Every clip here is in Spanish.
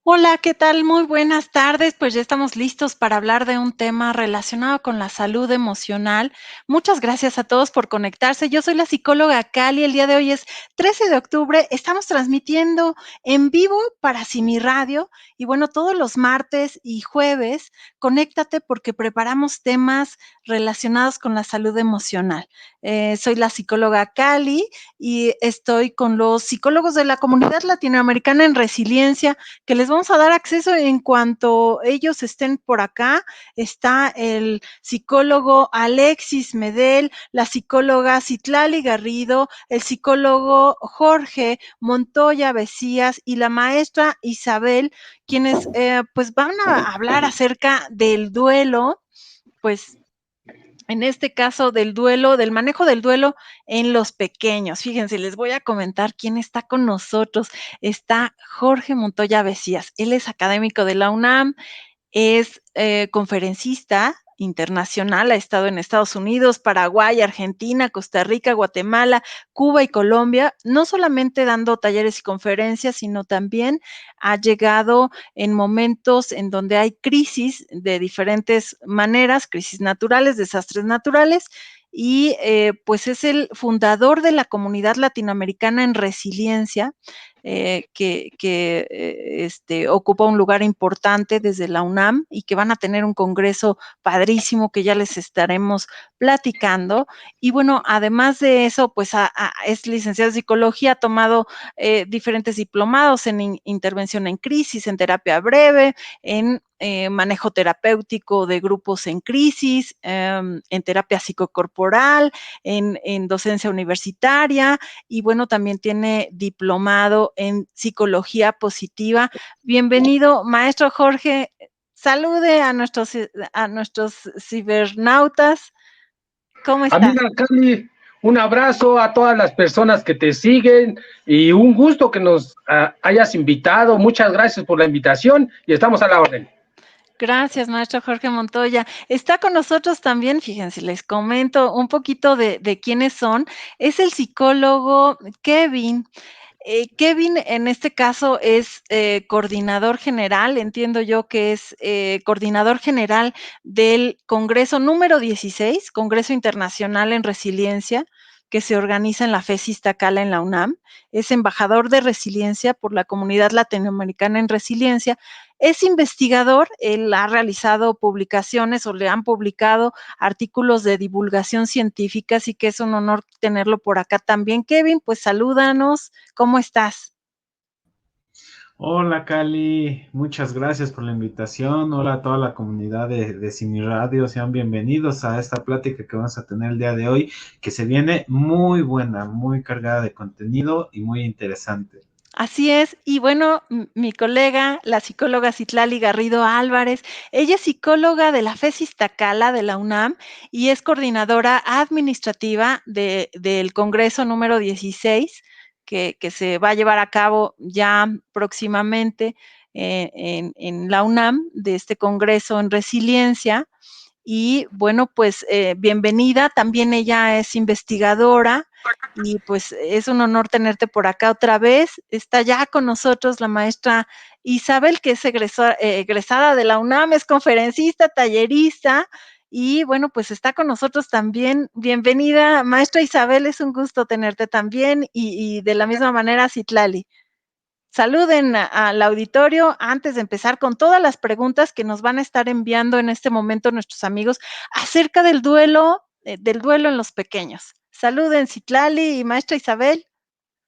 Hola, ¿qué tal? Muy buenas tardes. Pues ya estamos listos para hablar de un tema relacionado con la salud emocional. Muchas gracias a todos por conectarse. Yo soy la psicóloga Cali. El día de hoy es 13 de octubre. Estamos transmitiendo en vivo para Simi Radio. Y bueno, todos los martes y jueves, conéctate porque preparamos temas relacionados con la salud emocional. Soy la psicóloga Cali y estoy con los psicólogos de la Comunidad Latinoamericana en Resiliencia, que les vamos a dar acceso en cuanto ellos estén por acá. Está el psicólogo Alexis Medel, la psicóloga Citlali Garrido, el psicólogo Jorge Montoya Becías y la maestra Isabel, quienes pues van a hablar acerca del duelo, pues en este caso del duelo, del manejo del duelo en los pequeños. Fíjense, les voy a comentar quién está con nosotros. Está Jorge Montoya Becías. Él es académico de la UNAM, es conferencista internacional, ha estado en Estados Unidos, Paraguay, Argentina, Costa Rica, Guatemala, Cuba y Colombia, no solamente dando talleres y conferencias, sino también ha llegado en momentos en donde hay crisis de diferentes maneras, crisis naturales, desastres naturales, y pues es el fundador de la Comunidad Latinoamericana en Resiliencia, que ocupa un lugar importante desde la UNAM y que van a tener un congreso padrísimo que ya les estaremos platicando. Y bueno, además de eso, pues es licenciado en psicología, ha tomado diferentes diplomados en intervención en crisis, en terapia breve, en manejo terapéutico de grupos en crisis, en terapia psicocorporal, en docencia universitaria, y bueno, también tiene diplomado en psicología positiva. Bienvenido, maestro Jorge. Salude a nuestros cibernautas. ¿Cómo estás? Amiga Cali, un abrazo a todas las personas que te siguen y un gusto que nos hayas invitado. Muchas gracias por la invitación y estamos a la orden. Gracias, maestro Jorge Montoya. Está con nosotros también, fíjense, les comento un poquito de quiénes son. Es el psicólogo Kevin. Kevin, en este caso, es coordinador general, entiendo yo que es coordinador general del Congreso número 16, Congreso Internacional en Resiliencia, que se organiza en la FES Iztacala en la UNAM. Es embajador de resiliencia por la Comunidad Latinoamericana en Resiliencia. Es investigador, él ha realizado publicaciones o le han publicado artículos de divulgación científica, así que es un honor tenerlo por acá también. Kevin, pues salúdanos. ¿Cómo estás? Hola Cali, muchas gracias por la invitación. Hola a toda la comunidad de Cine Radio, sean bienvenidos a esta plática que vamos a tener el día de hoy, que se viene muy buena, muy cargada de contenido y muy interesante. Así es, y bueno, mi colega, la psicóloga Citlali Garrido Álvarez, ella es psicóloga de la FES Iztacala de la UNAM y es coordinadora administrativa del Congreso número 16, que se va a llevar a cabo ya próximamente en la UNAM, de este Congreso en Resiliencia. Y bueno, pues bienvenida, también ella es investigadora y pues es un honor tenerte por acá otra vez. Está ya con nosotros la maestra Isabel, que es egresada de la UNAM, es conferencista, tallerista y bueno, pues está con nosotros también. Bienvenida, maestra Isabel, es un gusto tenerte también y de la misma manera, Citlali. Saluden al auditorio antes de empezar con todas las preguntas que nos van a estar enviando en este momento nuestros amigos acerca del duelo en los pequeños. Saluden, Citlali y maestra Isabel.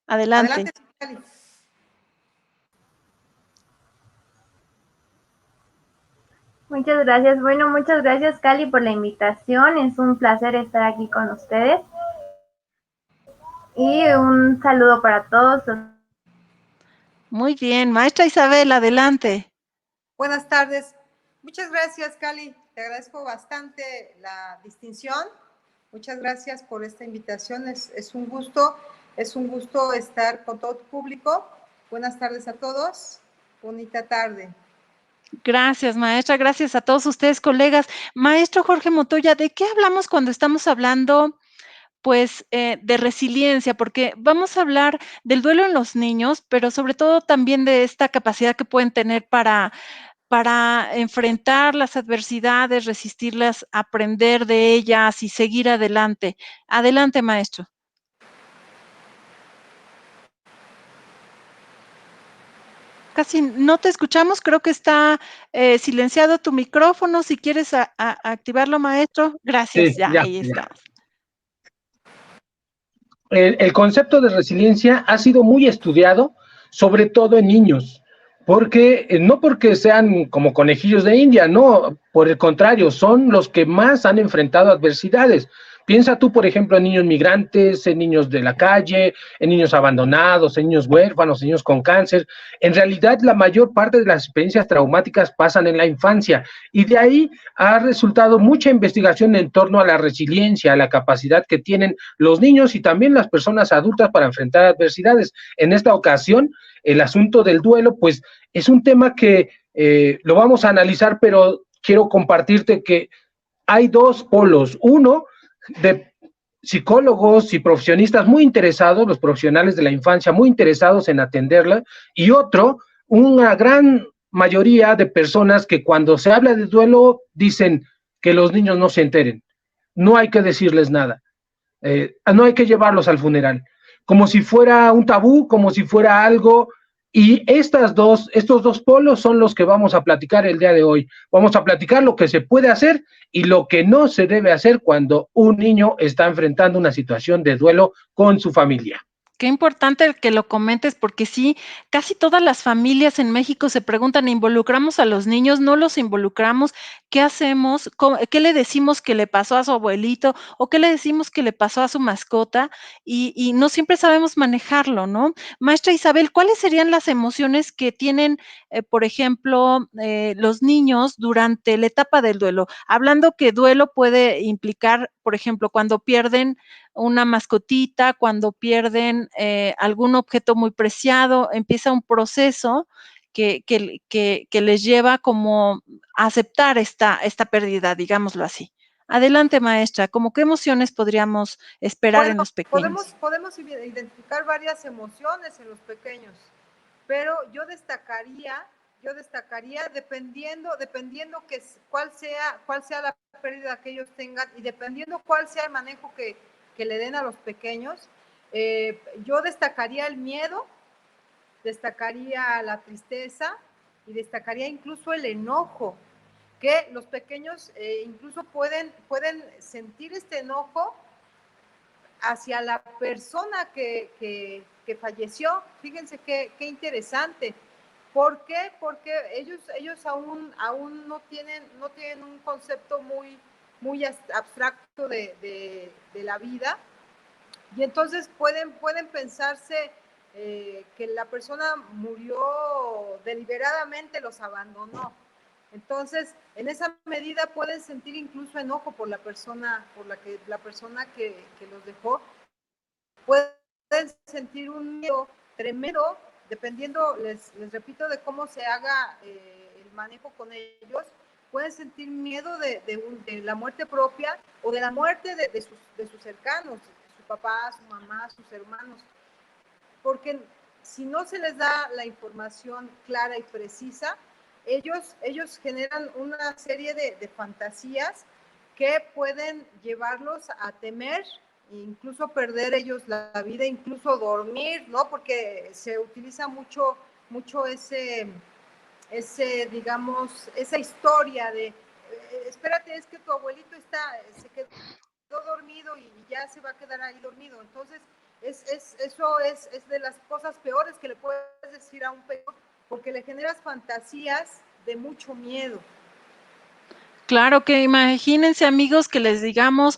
Adelante. Adelante, Cali. Muchas gracias. Bueno, muchas gracias, Cali, por la invitación. Es un placer estar aquí con ustedes. Y un saludo para todos. Muy bien, maestra Isabel, adelante. Buenas tardes. Muchas gracias, Cali. Te agradezco bastante la distinción. Muchas gracias por esta invitación. Es un gusto estar con todo tu público. Buenas tardes a todos. Bonita tarde. Gracias, maestra. Gracias a todos ustedes, colegas. Maestro Jorge Montoya, ¿de qué hablamos cuando estamos hablando pues, de resiliencia, porque vamos a hablar del duelo en los niños, pero sobre todo también de esta capacidad que pueden tener para enfrentar las adversidades, resistirlas, aprender de ellas y seguir adelante. Adelante, maestro. Casi no te escuchamos, creo que está, silenciado tu micrófono, si quieres activarlo, maestro. Gracias, Sí, ya, ya, ahí ya. estamos. El concepto de resiliencia ha sido muy estudiado, sobre todo en niños, porque no porque sean como conejillos de India, no, por el contrario, son los que más han enfrentado adversidades. Piensa tú, por ejemplo, en niños migrantes, en niños de la calle, en niños abandonados, en niños huérfanos, en niños con cáncer. En realidad, la mayor parte de las experiencias traumáticas pasan en la infancia y de ahí ha resultado mucha investigación en torno a la resiliencia, a la capacidad que tienen los niños y también las personas adultas para enfrentar adversidades. En esta ocasión, el asunto del duelo, pues es un tema que lo vamos a analizar, pero quiero compartirte que hay dos polos. Uno, de psicólogos y profesionistas muy interesados, los profesionales de la infancia muy interesados en atenderla, y otro, una gran mayoría de personas que cuando se habla de duelo dicen que los niños no se enteren, no hay que decirles nada, no hay que llevarlos al funeral, como si fuera un tabú, como si fuera algo. Y estos dos polos son los que vamos a platicar el día de hoy. Vamos a platicar lo que se puede hacer y lo que no se debe hacer cuando un niño está enfrentando una situación de duelo con su familia. Qué importante que lo comentes, porque sí, casi todas las familias en México se preguntan, ¿involucramos a los niños? ¿No los involucramos? ¿Qué hacemos? ¿Qué le decimos que le pasó a su abuelito? ¿O qué le decimos que le pasó a su mascota? Y no siempre sabemos manejarlo, ¿no? Maestra Isabel, ¿cuáles serían las emociones que tienen, por ejemplo, los niños durante la etapa del duelo? Hablando que duelo puede implicar, por ejemplo, cuando pierden una mascotita, cuando pierden algún objeto muy preciado, empieza un proceso que les lleva como a aceptar esta pérdida, digámoslo así. Adelante, maestra, ¿cómo qué emociones podríamos esperar en Bueno, los pequeños? podemos identificar varias emociones en los pequeños, pero yo destacaría dependiendo cuál sea la pérdida que ellos tengan y dependiendo cuál sea el manejo que le den a los pequeños, yo destacaría el miedo, destacaría la tristeza y destacaría incluso el enojo, que los pequeños incluso pueden sentir este enojo hacia la persona que falleció. Fíjense qué interesante. ¿Por qué? Porque ellos aún no tienen un concepto muy abstracto de la vida y entonces pueden pensarse que la persona murió deliberadamente, los abandonó. Entonces, en esa medida pueden sentir incluso enojo por la persona que los dejó. Pueden sentir un miedo tremendo, dependiendo, les repito, de cómo se haga el manejo con ellos. Pueden sentir miedo de la muerte propia o de la muerte de sus cercanos, su papá, su mamá, sus hermanos. Porque si no se les da la información clara y precisa, ellos generan una serie de fantasías que pueden llevarlos a temer, incluso perder ellos la vida, incluso dormir, ¿no? Porque se utiliza mucho digamos, esa historia de, espérate, es que tu abuelito se quedó dormido y ya se va a quedar ahí dormido. Entonces, eso es de las cosas peores que le puedes decir a un pequeño, porque le generas fantasías de mucho miedo. Claro, que imagínense, amigos, que le digamos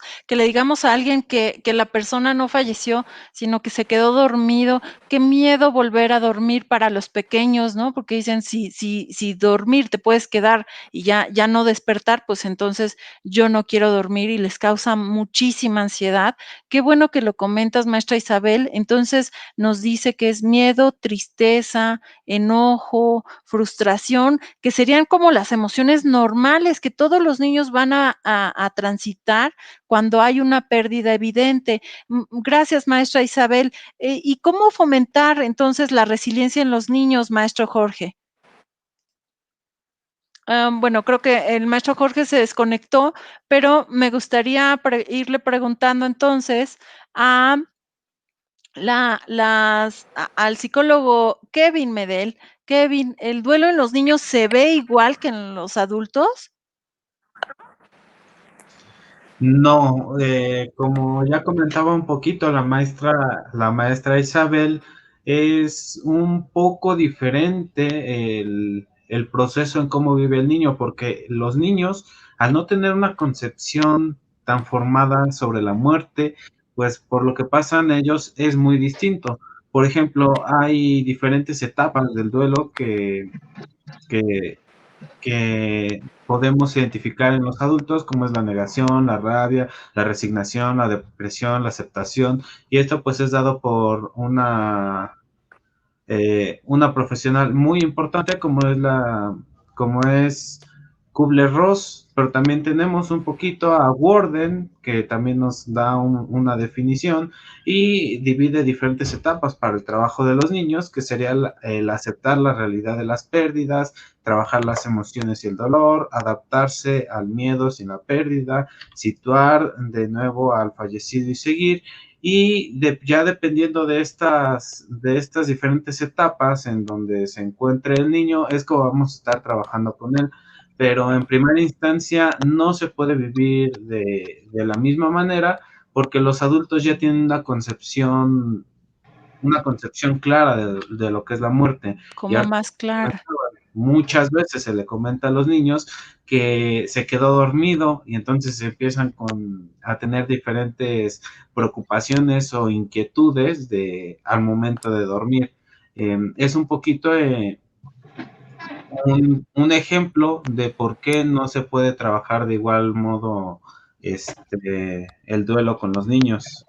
a alguien que la persona no falleció, sino que se quedó dormido. Qué miedo volver a dormir para los pequeños, ¿no? Porque dicen, si dormir te puedes quedar y ya no despertar, pues entonces yo no quiero dormir y les causa muchísima ansiedad. Qué bueno que lo comentas, maestra Isabel. Entonces nos dice que es miedo, tristeza, enojo, frustración, que serían como las emociones normales que todos todos los niños van a transitar cuando hay una pérdida evidente. Gracias, maestra Isabel. ¿Y cómo fomentar entonces la resiliencia en los niños, maestro Jorge? Bueno, creo que el maestro Jorge se desconectó, pero me gustaría irle preguntando entonces a al psicólogo Kevin Medel. Kevin, ¿el duelo en los niños se ve igual que en los adultos? No, como ya comentaba un poquito la maestra Isabel, es un poco diferente el proceso en cómo vive el niño, porque los niños, al no tener una concepción tan formada sobre la muerte, pues por lo que pasan ellos es muy distinto. Por ejemplo, hay diferentes etapas del duelo que que podemos identificar en los adultos, como es la negación, la rabia, la resignación, la depresión, la aceptación, y esto pues es dado por una profesional muy importante como es Kubler-Ross, pero también tenemos un poquito a Worden, que también nos da una definición y divide diferentes etapas para el trabajo de los niños, que sería el aceptar la realidad de las pérdidas, trabajar las emociones y el dolor, adaptarse al miedo sin la pérdida, situar de nuevo al fallecido y seguir, y ya dependiendo de estas diferentes etapas en donde se encuentre el niño, es como vamos a estar trabajando con él. Pero en primera instancia no se puede vivir de la misma manera porque los adultos ya tienen una concepción clara de lo que es la muerte. Y Como ahora, más clara. muchas veces se le comenta a los niños que se quedó dormido y entonces empiezan a tener diferentes preocupaciones o inquietudes al momento de dormir. Es un poquito un ejemplo de por qué no se puede trabajar de igual modo el duelo con los niños.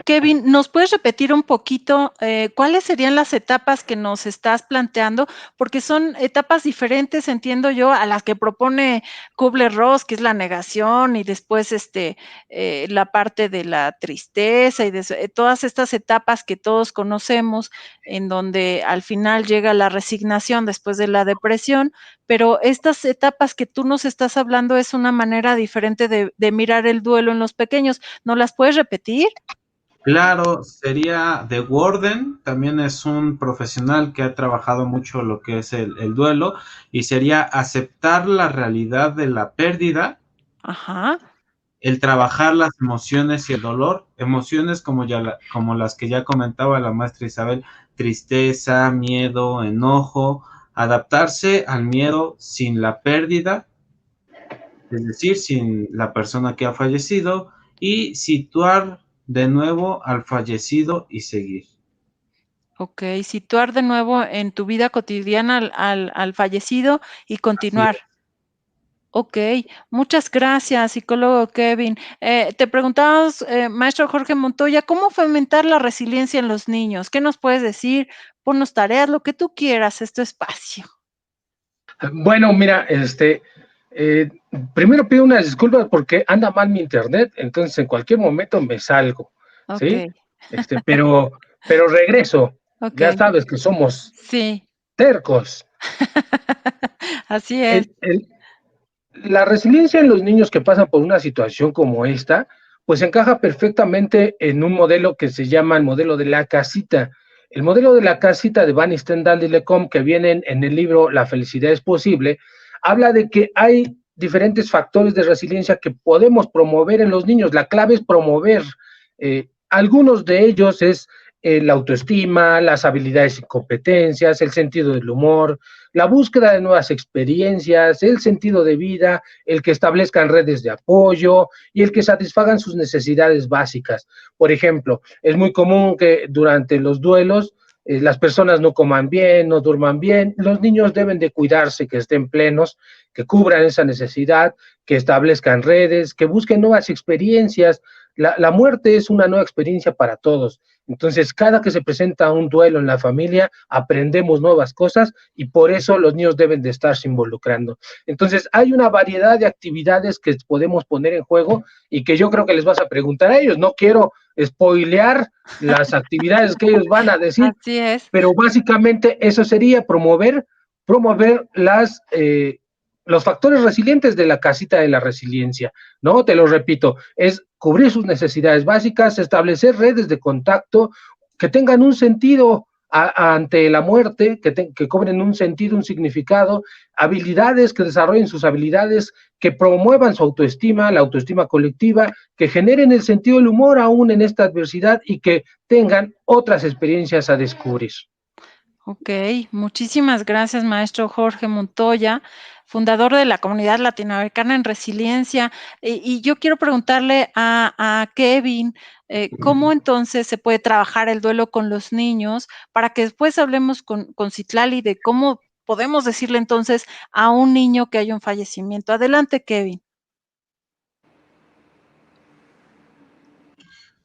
Kevin, ¿nos puedes repetir un poquito cuáles serían las etapas que nos estás planteando? Porque son etapas diferentes, entiendo yo, a las que propone Kubler-Ross, que es la negación y después la parte de la tristeza y todas estas etapas que todos conocemos, en donde al final llega la resignación después de la depresión, pero estas etapas que tú nos estás hablando es una manera diferente de mirar el duelo en los pequeños. ¿No las puedes repetir? Claro, sería The Warden, también es un profesional que ha trabajado mucho lo que es el duelo, y sería aceptar la realidad de la pérdida, Ajá. el trabajar las emociones y el dolor, emociones como las que ya comentaba la maestra Isabel, tristeza, miedo, enojo, adaptarse al miedo sin la pérdida, es decir, sin la persona que ha fallecido, y situar de nuevo al fallecido y seguir. Okey, situar de nuevo en tu vida cotidiana al fallecido y Así continuar. es. Okey, muchas gracias, psicólogo Kevin. Te preguntábamos, maestro Jorge Montoya, ¿cómo fomentar la resiliencia en los niños? ¿Qué nos puedes decir? Ponnos tareas, lo que tú quieras, es tu espacio. Bueno, mira, eh, primero pido unas disculpas porque anda mal mi internet, entonces en cualquier momento me salgo, ¿sí? Okey, Pero regreso. Ya okey. sabes que somos Sí, tercos. así es. La resiliencia en los niños que pasan por una situación como esta, pues encaja perfectamente en un modelo que se llama el modelo de la casita. El modelo de la casita de Van Stendhal y Lecomte, que viene en el libro La felicidad es posible, habla de que hay diferentes factores de resiliencia que podemos promover en los niños. La clave es promover. Algunos de ellos es la autoestima, las habilidades y competencias, el sentido del humor, la búsqueda de nuevas experiencias, el sentido de vida, el que establezcan redes de apoyo y el que satisfagan sus necesidades básicas. Por ejemplo, es muy común que durante los duelos las personas no coman bien, no durman bien. Los niños deben de cuidarse, que estén plenos, que cubran esa necesidad, que establezcan redes, que busquen nuevas experiencias. La muerte es una nueva experiencia para todos. Entonces, cada que se presenta un duelo en la familia, aprendemos nuevas cosas y por eso los niños deben de estarse involucrando. Entonces, hay una variedad de actividades que podemos poner en juego y que yo creo que les vas a preguntar a ellos. No quiero spoilear las actividades que ellos van a decir, Así es. pero básicamente eso sería promover los factores resilientes de la casita de la resiliencia, ¿no? Te lo repito, es cubrir sus necesidades básicas, establecer redes de contacto que tengan un sentido ante la muerte, que cobren un sentido, un significado, habilidades, que desarrollen sus habilidades, que promuevan su autoestima, la autoestima colectiva, que generen el sentido del humor aún en esta adversidad y que tengan otras experiencias a descubrir. Ok, muchísimas gracias, maestro Jorge Montoya, fundador de la Comunidad Latinoamericana en Resiliencia. Y yo quiero preguntarle a Kevin, ¿cómo entonces se puede trabajar el duelo con los niños para que después hablemos con Citlali de cómo podemos decirle entonces a un niño que hay un fallecimiento? Adelante, Kevin.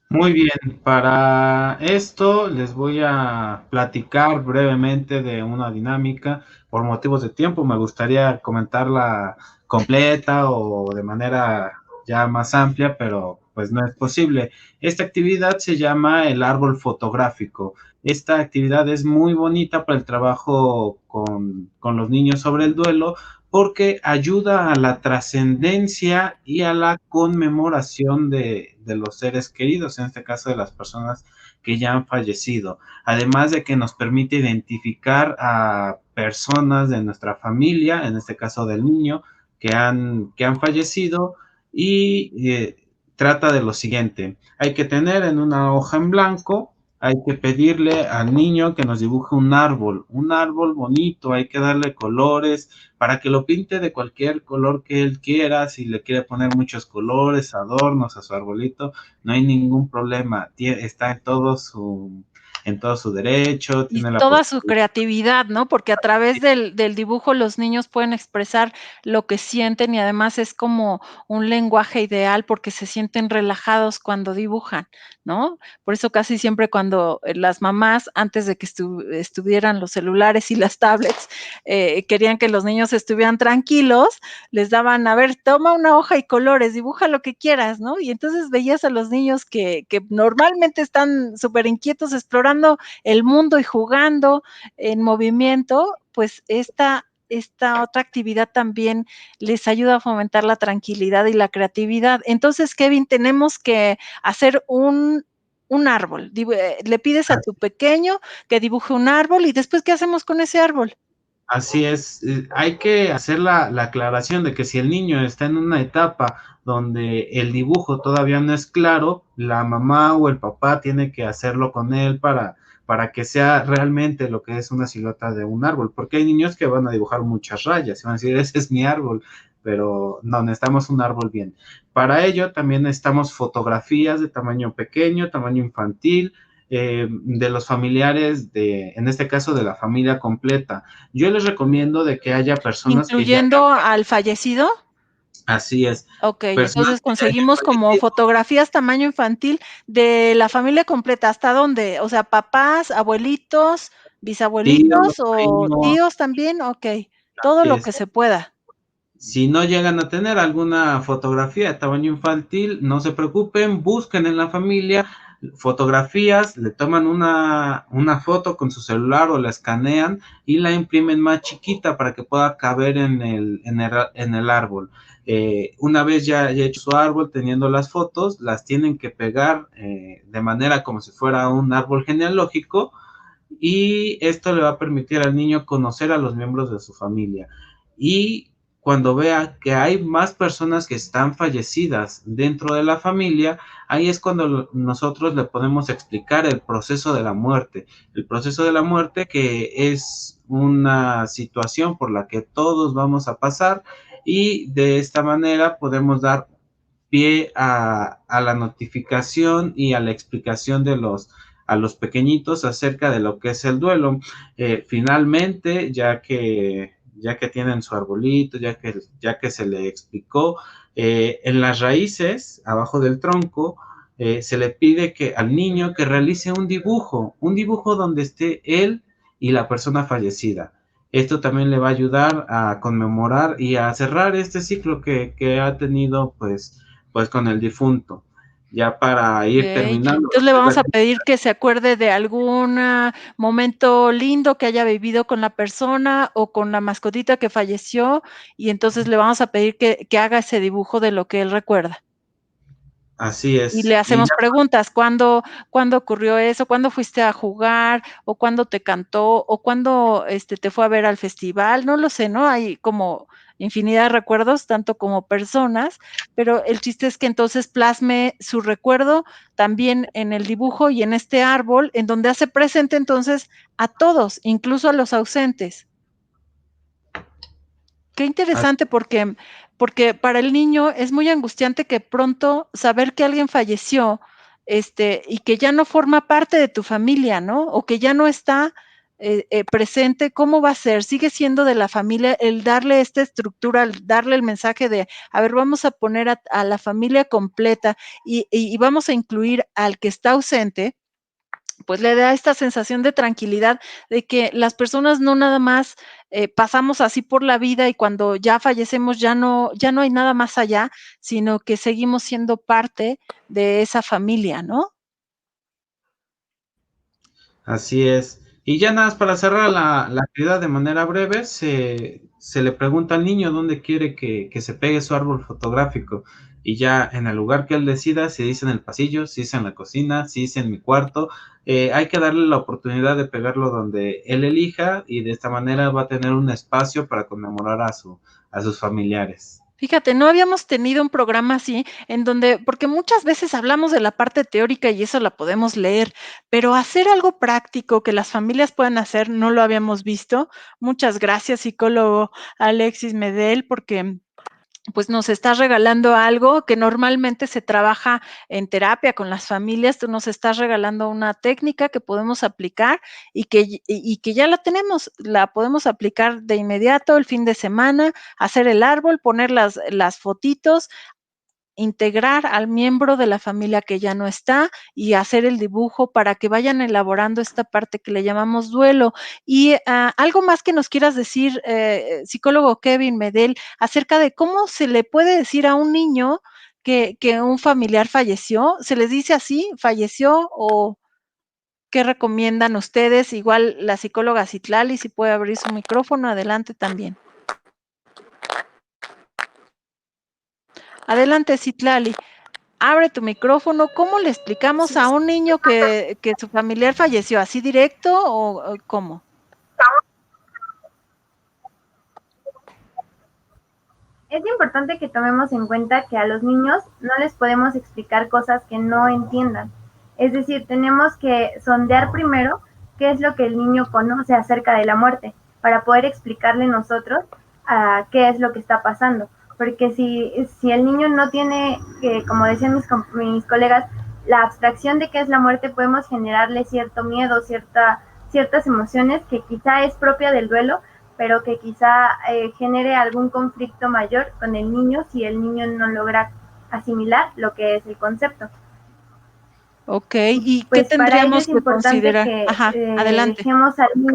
Muy bien, para esto les voy a platicar brevemente de una dinámica. Por motivos de tiempo me gustaría comentarla completa o de manera ya más amplia, pero pues no es posible. Esta actividad se llama el árbol fotográfico. Esta actividad es muy bonita para el trabajo con los niños sobre el duelo porque ayuda a la trascendencia y a la conmemoración de los seres queridos, en este caso de las personas que ya han fallecido. Además de que nos permite identificar a personas de nuestra familia, en este caso del niño, que han fallecido y trata de lo siguiente. Hay que tener en una hoja en blanco, hay que pedirle al niño que nos dibuje un árbol bonito, hay que darle colores para que lo pinte de cualquier color que él quiera. Si le quiere poner muchos colores, adornos a su arbolito, no hay ningún problema, está en todo su derecho, Y tiene la toda su posibilidad. creatividad, ¿no? Porque a través del dibujo los niños pueden expresar lo que sienten y además es como un lenguaje ideal porque se sienten relajados cuando dibujan, ¿no? Por eso casi siempre cuando las mamás, antes de que estuvieran los celulares y las tablets, querían que los niños estuvieran tranquilos, les daban, a ver, toma una hoja y colores, dibuja lo que quieras, ¿no? Y entonces veías a los niños que normalmente están súper inquietos explorando el mundo y jugando en movimiento, pues esta otra actividad también les ayuda a fomentar la tranquilidad y la creatividad. Entonces, Kevin, tenemos que hacer un árbol. Le pides a tu pequeño que dibuje un árbol y después, ¿qué hacemos con ese árbol? Así es, hay que hacer la aclaración de que si el niño está en una etapa donde el dibujo todavía no es claro, la mamá o el papá tiene que hacerlo con él para que sea realmente lo que es una silueta de un árbol, porque hay niños que van a dibujar muchas rayas y van a decir, ese es mi árbol, pero no, necesitamos un árbol bien. Para ello también necesitamos fotografías de tamaño pequeño, tamaño infantil, de los familiares, en este caso de la familia completa. Yo les recomiendo de que haya personas que ya ¿Incluyendo al fallecido? así es, Ok, personas entonces que ya hayan conseguimos como fallecido. fotografías tamaño infantil de la familia completa. ¿Hasta dónde? O sea, papás, abuelitos, Tíos, bisabuelitos o primos, tíos también. Ok, todo así lo es. que se pueda. Si no llegan a tener alguna fotografía de tamaño infantil, no se preocupen, busquen en la familia fotografías, le toman una foto con su celular o la escanean y la imprimen más chiquita para que pueda caber en el árbol. Una vez ya hecho su árbol, teniendo las fotos, las tienen que pegar de manera como si fuera un árbol genealógico y esto le va a permitir al niño conocer a los miembros de su familia. Y cuando vea que hay más personas que están fallecidas dentro de la familia, ahí es cuando nosotros le podemos explicar el proceso de la muerte. El proceso de la muerte que es una situación por la que todos vamos a pasar y de esta manera podemos dar pie a la notificación y a la explicación a los pequeñitos acerca de lo que es el duelo. Finalmente, ya que tienen su arbolito, ya que se le explicó, en las raíces, abajo del tronco, se le pide que al niño que realice un dibujo donde esté él y la persona fallecida. Esto también le va a ayudar a conmemorar y a cerrar este ciclo que ha tenido pues con el difunto. Ya para ir Okey. terminando. Entonces, le vamos a pedir que se acuerde de algún momento lindo que haya vivido con la persona o con la mascotita que falleció, y entonces le vamos a pedir que haga ese dibujo de lo que él recuerda. Así Y es. le Y hacemos ya, preguntas, ¿cuándo ocurrió eso? ¿Cuándo fuiste a jugar? ¿O cuándo te cantó? ¿O cuándo, te fue a ver al festival? No lo sé, ¿no? Hay como infinidad de recuerdos, tanto como personas, pero el chiste es que entonces plasme su recuerdo también en el dibujo y en este árbol, en donde hace presente entonces a todos, incluso a los ausentes. Qué as- interesante porque para el niño es muy angustiante que pronto saber que alguien falleció, y que ya no forma parte de tu familia, ¿no? O que ya no está, presente, ¿cómo va a ser? Sigue siendo de la familia, el darle esta estructura, el darle el mensaje de, a ver, vamos a poner a la familia completa y vamos a incluir al que está ausente, pues le da esta sensación de tranquilidad de que las personas no nada más pasamos así por la vida y cuando ya fallecemos ya no hay nada más allá, sino que seguimos siendo parte de esa familia, ¿no? Así es. Y ya nada más para cerrar la actividad de manera breve, se le pregunta al niño dónde quiere que se pegue su árbol fotográfico. Y ya en el lugar que él decida, si dice en el pasillo, si dice en la cocina, si dice en mi cuarto, hay que darle la oportunidad de pegarlo donde él elija y de esta manera va a tener un espacio para conmemorar a sus familiares. Fíjate, no habíamos tenido un programa así en donde, porque muchas veces hablamos de la parte teórica y eso la podemos leer, pero hacer algo práctico que las familias puedan hacer, no lo habíamos visto. Muchas gracias, psicólogo Alexis Medel, porque pues nos estás regalando algo que normalmente se trabaja en terapia con las familias, tú nos estás regalando una técnica que podemos aplicar y que ya la tenemos, la podemos aplicar de inmediato el fin de semana, hacer el árbol, poner las fotitos, integrar al miembro de la familia que ya no está y hacer el dibujo para que vayan elaborando esta parte que le llamamos duelo. Y algo más que nos quieras decir, psicólogo Kevin Medel, acerca de cómo se le puede decir a un niño que un familiar falleció. ¿Se les dice así, falleció o qué recomiendan ustedes? Igual la psicóloga Citlali, si puede abrir su micrófono, adelante también. Adelante, Citlali. Abre tu micrófono. ¿Cómo le explicamos Sí, a un niño que su familiar falleció? ¿Así directo o cómo? Es importante que tomemos en cuenta que a los niños no les podemos explicar cosas que no entiendan. Es decir, tenemos que sondear primero qué es lo que el niño conoce acerca de la muerte para poder explicarle nosotros qué es lo que está pasando. Porque si el niño no tiene, como decían mis colegas, la abstracción de qué es la muerte, podemos generarle cierto miedo, ciertas emociones que quizá es propia del duelo, pero que quizá genere algún conflicto mayor con el niño si el niño no logra asimilar lo que es el concepto. Okey, ¿y qué Pues para ello tendríamos es que importante considerar? que Ajá, adelante. dejemos al niño.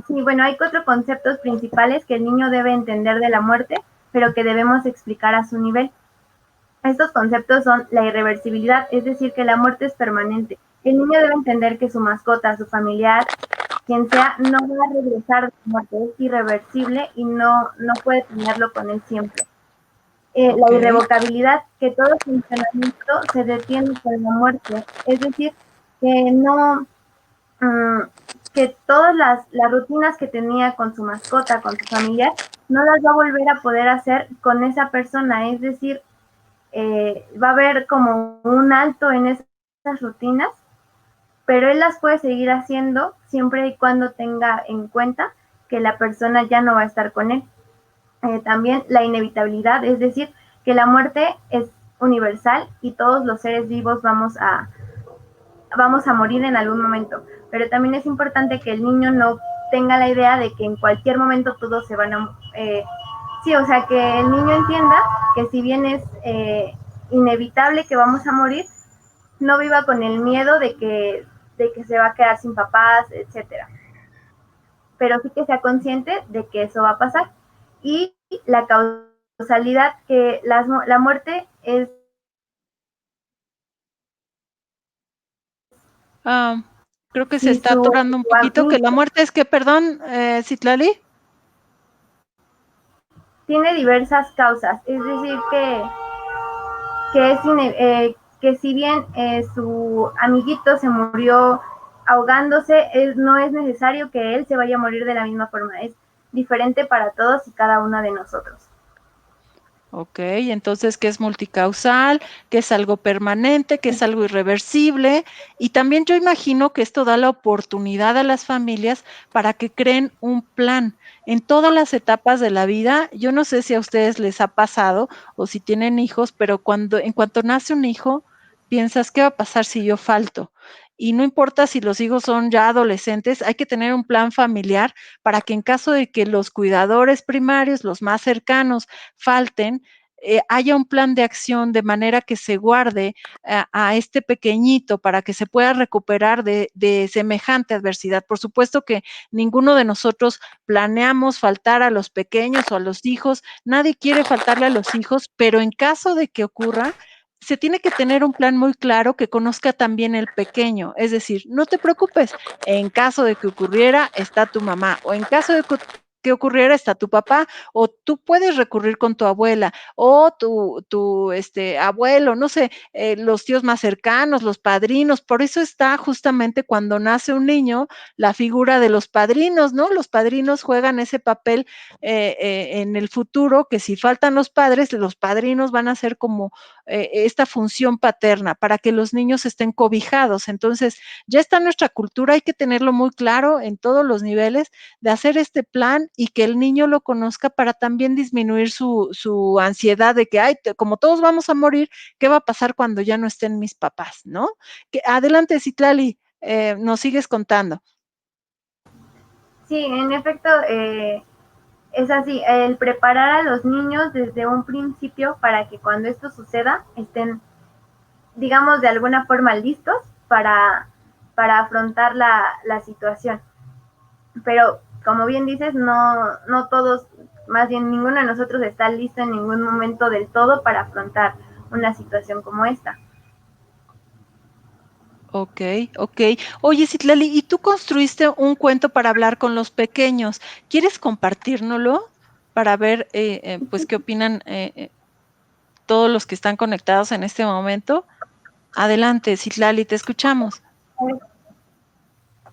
Sí, bueno, hay 4 conceptos principales que el niño debe entender de la muerte, pero que debemos explicar a su nivel. Estos conceptos son la irreversibilidad, es decir, que la muerte es permanente. El niño debe entender que su mascota, su familiar, quien sea, no va a regresar de la muerte, es irreversible y no puede tenerlo con él siempre. La Okey, irrevocabilidad, que todo funcionamiento se detiene con la muerte, es decir, que no, mm, que todas las rutinas que tenía con su mascota, con su familiar, no las va a volver a poder hacer con esa persona, es decir, va a haber como un alto en esas rutinas, pero él las puede seguir haciendo siempre y cuando tenga en cuenta que la persona ya no va a estar con él. También la inevitabilidad, es decir, que la muerte es universal y todos los seres vivos vamos a morir en algún momento, pero también es importante que el niño no tenga la idea de que en cualquier momento todos se van a... sí, o sea, que el niño entienda que si bien inevitable que vamos a morir, no viva con el miedo de que se va a quedar sin papás, etcétera. Pero sí que sea consciente de que eso va a pasar. Y la causalidad, que la muerte es... Creo que se si está atorando un poquito, que la muerte es que, perdón, Citlali. Tiene diversas causas, es decir, que si bien su amiguito se murió ahogándose, no es necesario que él se vaya a morir de la misma forma, es diferente para todos y cada uno de nosotros. Ok, entonces que es multicausal, que es algo permanente, que es algo irreversible, y también yo imagino que esto da la oportunidad a las familias para que creen un plan en todas las etapas de la vida. Yo no sé si a ustedes les ha pasado o si tienen hijos, pero en cuanto nace un hijo, piensas, ¿qué va a pasar si yo falto? Y no importa si los hijos son ya adolescentes, hay que tener un plan familiar para que en caso de que los cuidadores primarios, los más cercanos, falten, haya un plan de acción de manera que se guarde a este pequeñito para que se pueda recuperar de semejante adversidad. Por supuesto que ninguno de nosotros planeamos faltar a los pequeños o a los hijos, nadie quiere faltarle a los hijos, pero en caso de que ocurra, se tiene que tener un plan muy claro que conozca también el pequeño. Es decir, no te preocupes, en caso de que ocurriera, está tu mamá, o en caso de que ocurriera, está tu papá, o tú puedes recurrir con tu abuela, o tu abuelo, no sé, los tíos más cercanos, los padrinos. Por eso está justamente cuando nace un niño la figura de los padrinos, ¿no? Los padrinos juegan ese papel en el futuro, que si faltan los padres, los padrinos van a ser como esta función paterna para que los niños estén cobijados. Entonces, ya está en nuestra cultura, hay que tenerlo muy claro en todos los niveles de hacer este plan y que el niño lo conozca para también disminuir su ansiedad de que, ay, como todos vamos a morir, ¿qué va a pasar cuando ya no estén mis papás? ¿No? Adelante, Citlali, nos sigues contando. Sí, en efecto, es así, el preparar a los niños desde un principio para que cuando esto suceda estén, digamos, de alguna forma listos para afrontar la situación. Pero, como bien dices, no todos, más bien ninguno de nosotros está listo en ningún momento del todo para afrontar una situación como esta. Ok, ok. Oye, Citlali, ¿y tú construiste un cuento para hablar con los pequeños? ¿Quieres compartírnoslo para ver, pues, qué opinan todos los que están conectados en este momento? Adelante, Citlali, te escuchamos.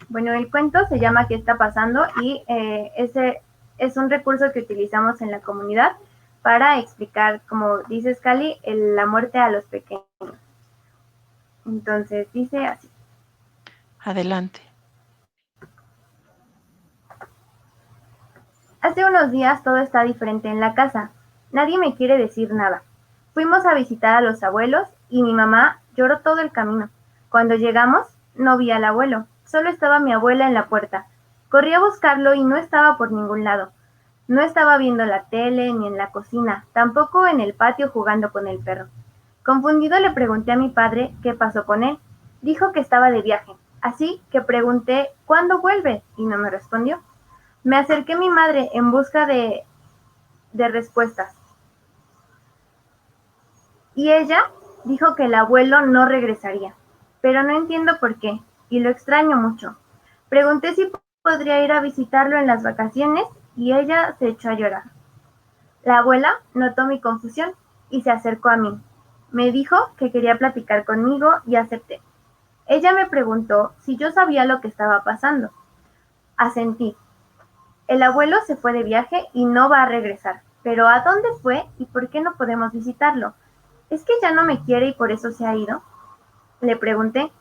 Bueno, el cuento se llama ¿Qué está pasando? Y ese es un recurso que utilizamos en la comunidad para explicar, como dices, Cali, la muerte a los pequeños. Entonces dice así. Adelante. Hace unos días todo está diferente en la casa. Nadie me quiere decir nada. Fuimos a visitar a los abuelos y mi mamá lloró todo el camino. Cuando llegamos, no vi al abuelo, solo estaba mi abuela en la puerta. Corrí a buscarlo y no estaba por ningún lado. No estaba viendo la tele ni en la cocina, tampoco en el patio jugando con el perro. Confundido le pregunté a mi padre qué pasó con él. Dijo que estaba de viaje, así que pregunté ¿cuándo vuelve? Y no me respondió. Me acerqué a mi madre en busca de respuestas. Y ella dijo que el abuelo no regresaría. Pero no entiendo por qué, y lo extraño mucho. Pregunté si podría ir a visitarlo en las vacaciones y ella se echó a llorar. La abuela notó mi confusión y se acercó a mí. Me dijo que quería platicar conmigo y acepté. Ella me preguntó si yo sabía lo que estaba pasando. Asentí. El abuelo se fue de viaje y no va a regresar. Pero ¿a dónde fue y por qué no podemos visitarlo? ¿Es que ya no me quiere y por eso se ha ido? Le pregunté.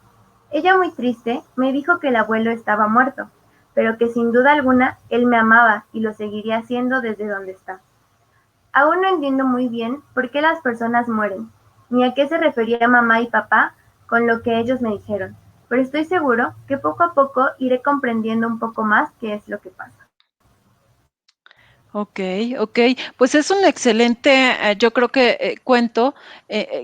Ella, muy triste, me dijo que el abuelo estaba muerto, pero que sin duda alguna él me amaba y lo seguiría haciendo desde donde está. Aún no entiendo muy bien por qué las personas mueren, ni a qué se refería mamá y papá con lo que ellos me dijeron, pero estoy seguro que poco a poco iré comprendiendo un poco más qué es lo que pasa. Okey, okey. Pues es un excelente, yo creo que, cuento,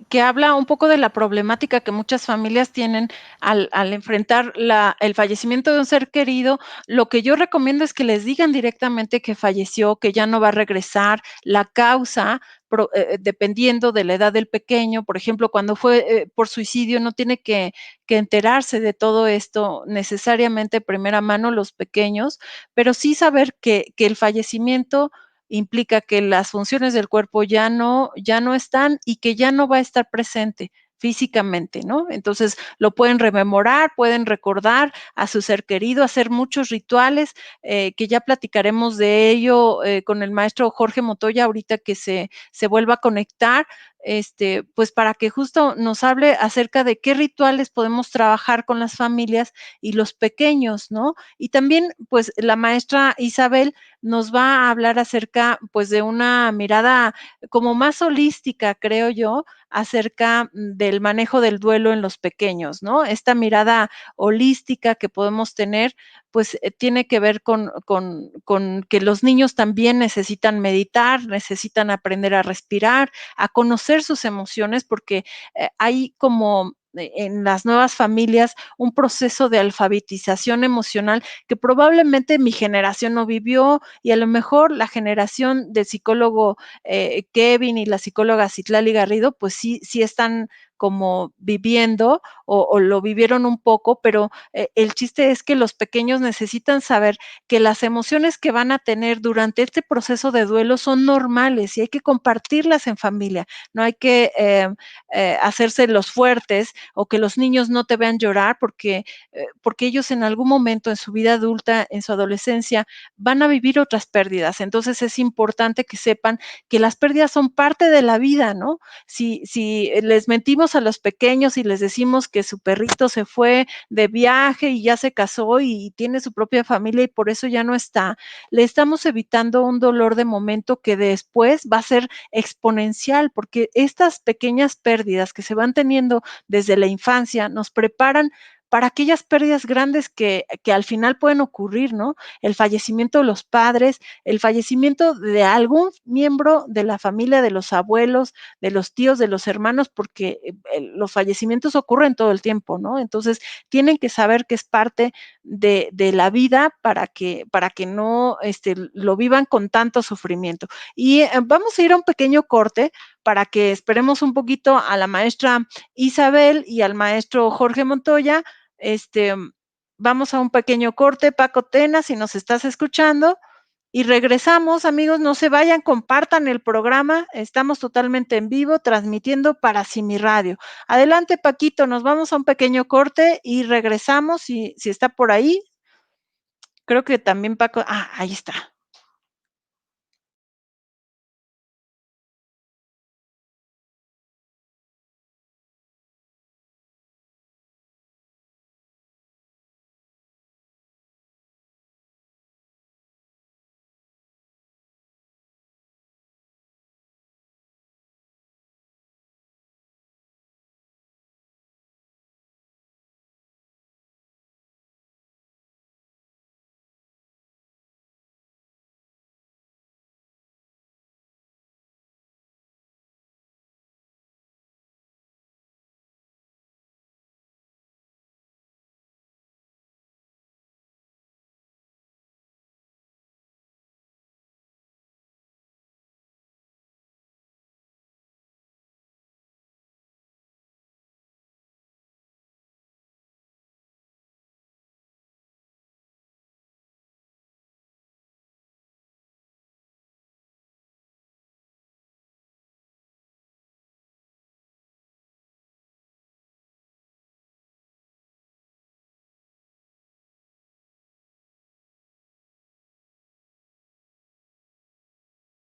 que habla un poco de la problemática que muchas familias tienen al enfrentar el fallecimiento de un ser querido. Lo que yo recomiendo es que les digan directamente que falleció, que ya no va a regresar, la causa, dependiendo de la edad del pequeño. Por ejemplo, cuando fue, por suicidio, no tiene que enterarse de todo esto necesariamente primera mano los pequeños, pero sí saber que el fallecimiento implica que las funciones del cuerpo ya no están y que ya no va a estar presente físicamente, ¿no? Entonces, lo pueden rememorar, pueden recordar a su ser querido, hacer muchos rituales, que ya platicaremos de ello, con el maestro Jorge Motoya ahorita que se vuelva a conectar, pues, para que justo nos hable acerca de qué rituales podemos trabajar con las familias y los pequeños, ¿no? Y también, pues, la maestra Isabel nos va a hablar acerca, pues, de una mirada como más holística, creo yo, acerca del manejo del duelo en los pequeños, ¿no? Esta mirada holística que podemos tener, pues, tiene que ver con que los niños también necesitan meditar, necesitan aprender a respirar, a conocer sus emociones, porque, hay como en las nuevas familias un proceso de alfabetización emocional que probablemente mi generación no vivió y a lo mejor la generación del psicólogo Kevin y la psicóloga Citlali Garrido, pues sí están como viviendo o lo vivieron un poco, pero el chiste es que los pequeños necesitan saber que las emociones que van a tener durante este proceso de duelo son normales y hay que compartirlas en familia, no hay que hacerse los fuertes o que los niños no te vean llorar porque ellos en algún momento en su vida adulta, en su adolescencia, van a vivir otras pérdidas. Entonces es importante que sepan que las pérdidas son parte de la vida, ¿no? Si les mentimos a los pequeños y les decimos que su perrito se fue de viaje y ya se casó y tiene su propia familia y por eso ya no está, le estamos evitando un dolor de momento que después va a ser exponencial, porque estas pequeñas pérdidas que se van teniendo desde la infancia nos preparan para aquellas pérdidas grandes que al final pueden ocurrir, ¿no? El fallecimiento de los padres, el fallecimiento de algún miembro de la familia, de los abuelos, de los tíos, de los hermanos, porque los fallecimientos ocurren todo el tiempo, ¿no? Entonces, tienen que saber que es parte de la vida para que no lo vivan con tanto sufrimiento. Y vamos a ir a un pequeño corte para que esperemos un poquito a la maestra Isabel y al maestro Jorge Montoya. Este, vamos a un pequeño corte, Paco Tena, si nos estás escuchando. Y regresamos, amigos, no se vayan, compartan el programa, estamos totalmente en vivo, transmitiendo para Simi Radio. Adelante, Paquito, nos vamos a un pequeño corte y regresamos, si está por ahí. Creo que también Paco, ahí está.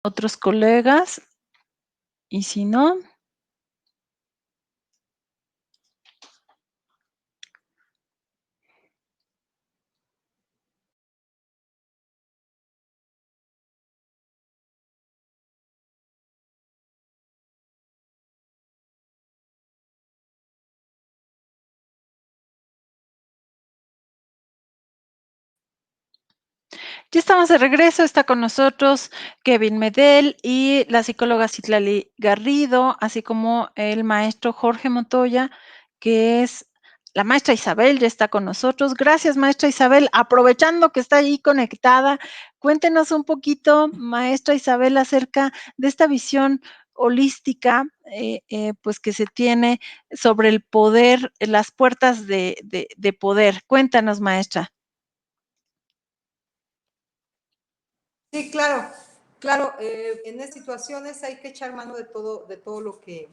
Otros colegas, y si no, Ya estamos de regreso, está con nosotros Kevin Medel y la psicóloga Citlali Garrido, así como el maestro Jorge Montoya, que es la maestra Isabel, ya está con nosotros. Gracias, maestra Isabel. Aprovechando que está ahí conectada, cuéntenos un poquito, maestra Isabel, acerca de esta visión holística, pues que se tiene sobre el poder, las puertas de poder. Cuéntanos, maestra. Sí, claro, claro. En estas situaciones hay que echar mano de todo lo que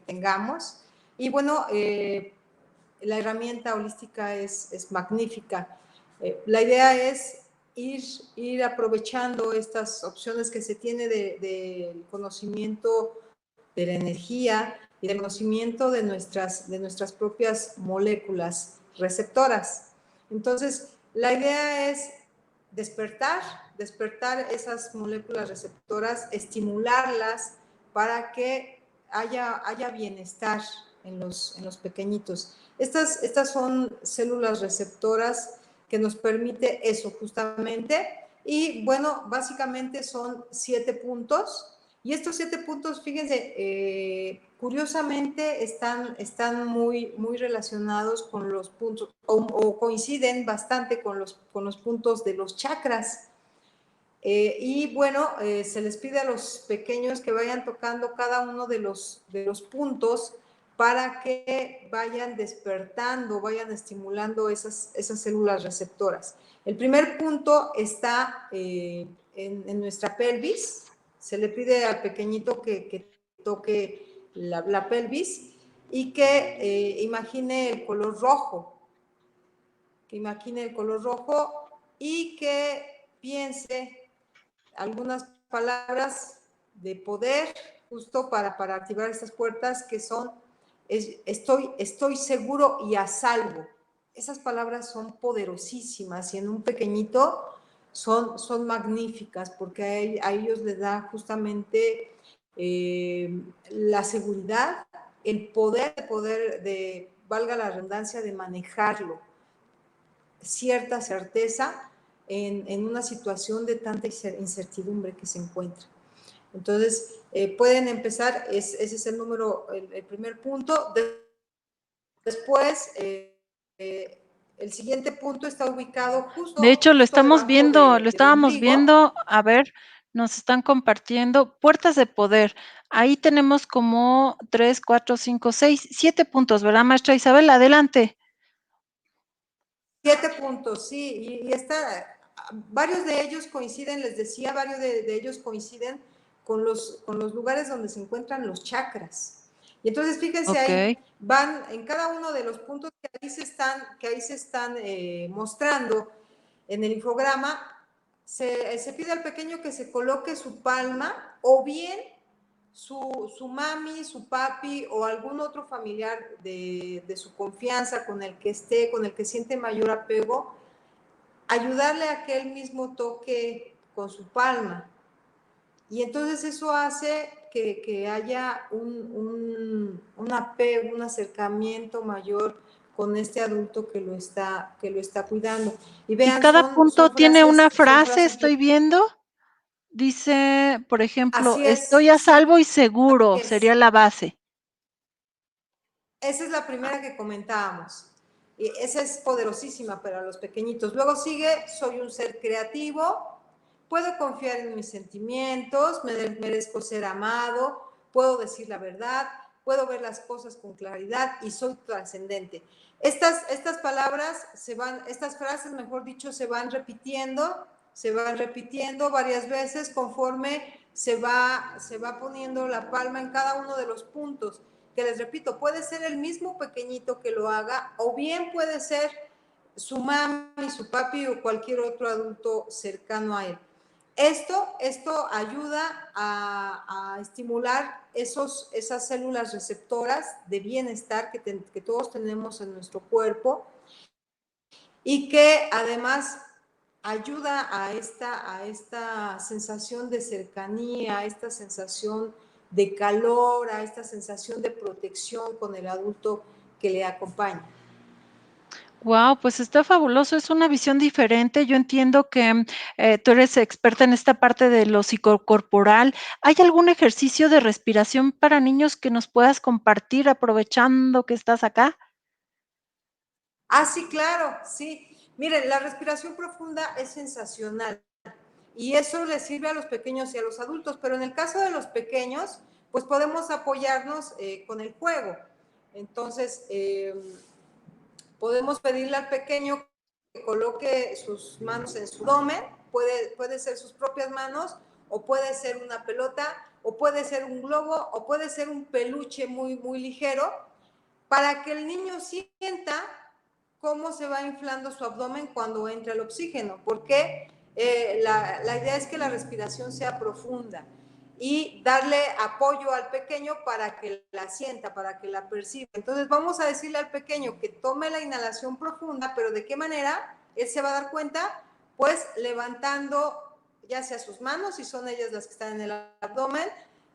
tengamos. Y bueno, la herramienta holística es magnífica. La idea es ir aprovechando estas opciones que se tiene del conocimiento de la energía y del conocimiento de nuestras propias moléculas receptoras. Entonces, la idea es despertar esas moléculas receptoras, estimularlas para que haya bienestar en los pequeñitos. Estas son células receptoras que nos permite eso justamente. Y bueno, básicamente son 7 puntos. Y estos 7 puntos, fíjense, curiosamente están muy relacionados con los puntos, o coinciden bastante con los puntos de los chakras. Y bueno, se les pide a los pequeños que vayan tocando cada uno de los puntos para que vayan despertando, vayan estimulando esas células receptoras. El primer punto está en nuestra pelvis. Se le pide al pequeñito que toque la pelvis y que imagine el color rojo, y que piense algunas palabras de poder justo para activar estas puertas que son estoy seguro y a salvo. Esas palabras son poderosísimas y en un pequeñito son magníficas porque a ellos les da justamente la seguridad, el poder de, valga la redundancia, de manejarlo, cierta certeza en una situación de tanta incertidumbre que se encuentra. Entonces, pueden empezar, ese es el primer punto. Después, el siguiente punto está ubicado De hecho, lo justo estamos debajo viendo, lo del estábamos ombligo. viendo, a ver, nos están compartiendo puertas de poder. Ahí tenemos como 3, 4, 5, 6, 7 puntos, ¿verdad, maestra Isabel? Adelante. 7 puntos, sí, y varios de ellos coinciden, les decía, varios de ellos coinciden con los lugares donde se encuentran los chakras. Y entonces, fíjense ahí, Ok. van en cada uno de los puntos que ahí se están mostrando en el infograma. Se pide al pequeño que se coloque su palma o bien su mami, su papi o algún otro familiar de su confianza con el que esté, con el que siente mayor apego, ayudarle a que él mismo toque con su palma. Y entonces eso hace que haya un apego, un acercamiento mayor con este adulto que lo está cuidando. Y Y vean, cada punto tiene una son frase, frases. estoy viendo. Dice, por ejemplo, Así es, estoy a sí, salvo y así seguro, sería es. la base. Esa es la primera que comentábamos. Y esa es poderosísima para los pequeñitos. Luego sigue, soy un ser creativo, puedo confiar en mis sentimientos, merezco ser amado, puedo decir la verdad, puedo ver las cosas con claridad y soy trascendente. Estas palabras estas frases, mejor dicho, se van repitiendo varias veces conforme se va poniendo la palma en cada uno de los puntos, que les repito, puede ser el mismo pequeñito que lo haga, o bien puede ser su mami, su papi o cualquier otro adulto cercano a él. Esto ayuda a estimular esas células receptoras de bienestar que todos tenemos en nuestro cuerpo y que además ayuda a esta sensación de cercanía, a esta sensación de calor, a esta sensación de protección con el adulto que le acompaña. Wow, pues está fabuloso, es una visión diferente. Yo entiendo que, tú eres experta en esta parte de lo psicocorporal. ¿Hay algún ejercicio de respiración para niños que nos puedas compartir aprovechando que estás acá? Ah, sí, claro, sí. Miren, la respiración profunda es sensacional y eso les sirve a los pequeños y a los adultos, pero en el caso de los pequeños, pues podemos apoyarnos con el juego. Entonces, podemos pedirle al pequeño que coloque sus manos en su abdomen, puede ser sus propias manos, o puede ser una pelota, o puede ser un globo, o puede ser un peluche muy, muy ligero, para que el niño sienta cómo se va inflando su abdomen cuando entra el oxígeno, porque la idea es que la respiración sea profunda y darle apoyo al pequeño para que la sienta, para que la perciba. Entonces vamos a decirle al pequeño que tome la inhalación profunda, pero ¿de qué manera? Él se va a dar cuenta, pues levantando ya sea sus manos, si son ellas las que están en el abdomen,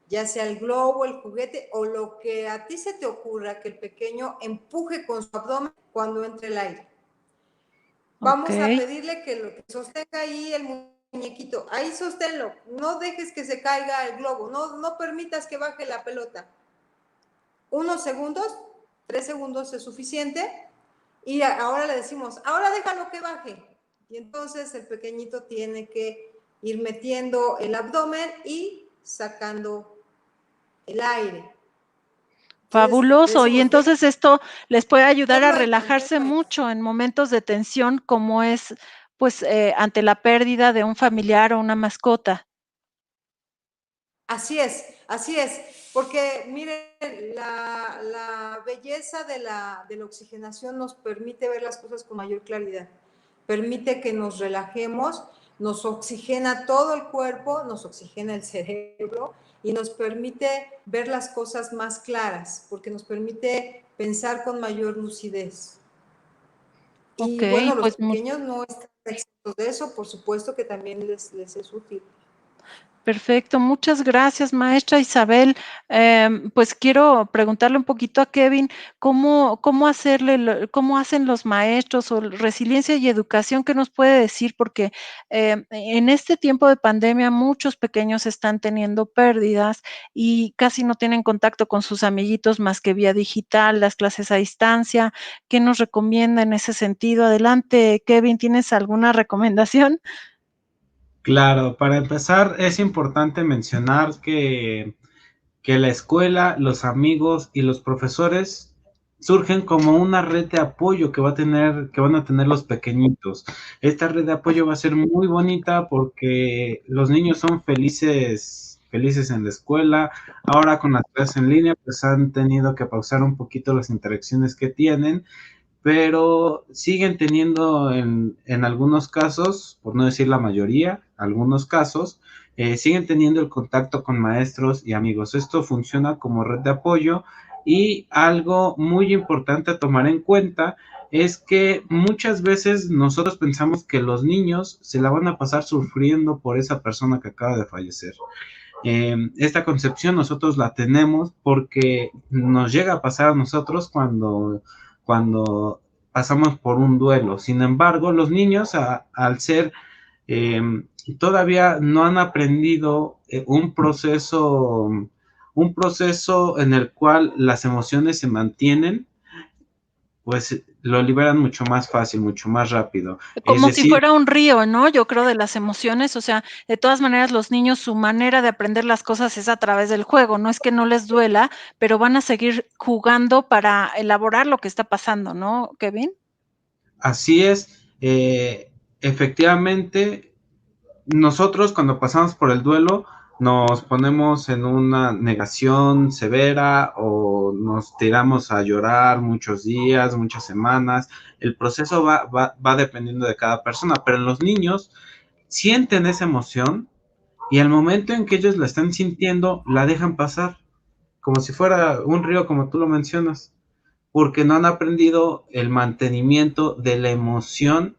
ya sea el globo, el juguete o lo que a ti se te ocurra, que el pequeño empuje con su abdomen cuando entre el aire. Vamos a Okey. pedirle que lo que sostenga ahí el muñequito, ahí sosténlo, no dejes que se caiga el globo, no permitas que baje la pelota. Unos segundos, 3 segundos es suficiente, y ahora le decimos, ahora déjalo que baje. Y entonces el pequeñito tiene que ir metiendo el abdomen y sacando el aire. Entonces le Fabuloso. Y decimos, entonces esto les puede ayudar a tenlo ahí, relajarse manténlo ahí. mucho en momentos de tensión, como es, pues, ante la pérdida de un familiar o una mascota. Así es, porque miren, la belleza de la oxigenación nos permite ver las cosas con mayor claridad, permite que nos relajemos, nos oxigena todo el cuerpo, nos oxigena el cerebro y nos permite ver las cosas más claras, porque nos permite pensar con mayor lucidez. Y Okey, bueno, los pues mu pequeños no están exentos de eso, por supuesto que también les es útil. perfecto, muchas gracias, maestra Isabel. Pues quiero preguntarle un poquito a Kevin, cómo hacen los maestros o resiliencia y educación? ¿Qué nos puede decir? Porque, en este tiempo de pandemia, muchos pequeños están teniendo pérdidas y casi no tienen contacto con sus amiguitos más que vía digital, las clases a distancia. ¿Qué nos recomienda en ese sentido? Adelante, Kevin, ¿tienes alguna recomendación? Claro, para empezar es importante mencionar que la escuela, los amigos y los profesores surgen como una red de apoyo que van a tener los pequeñitos. Esta red de apoyo va a ser muy bonita porque los niños son felices en la escuela. Ahora con las clases en línea, pues han tenido que pausar un poquito las interacciones que tienen, pero siguen teniendo en algunos casos, por no decir la mayoría, algunos casos, siguen teniendo el contacto con maestros y amigos. Esto funciona como red de apoyo y algo muy importante a tomar en cuenta es que muchas veces nosotros pensamos que los niños se la van a pasar sufriendo por esa persona que acaba de fallecer. Esta concepción nosotros la tenemos porque nos llega a pasar a nosotros cuando pasamos por un duelo. Sin embargo, los niños al ser eh, todavía no han aprendido un proceso en el cual las emociones se mantienen, pues lo liberan mucho más fácil, mucho más rápido. Es Como si decir, fuera un río, ¿no? Yo creo de las emociones, o sea, de todas maneras, los niños, su manera de aprender las cosas es a través del juego, no es que no les duela, pero van a seguir jugando para elaborar lo que está pasando, ¿no, Kevin? así es, efectivamente, nosotros cuando pasamos por el duelo nos ponemos en una negación severa o nos tiramos a llorar muchos días, muchas semanas. El proceso va dependiendo de cada persona, pero en los niños sienten esa emoción y al momento en que ellos la están sintiendo, la dejan pasar, como si fuera un río, como tú lo mencionas, porque no han aprendido el mantenimiento de la emoción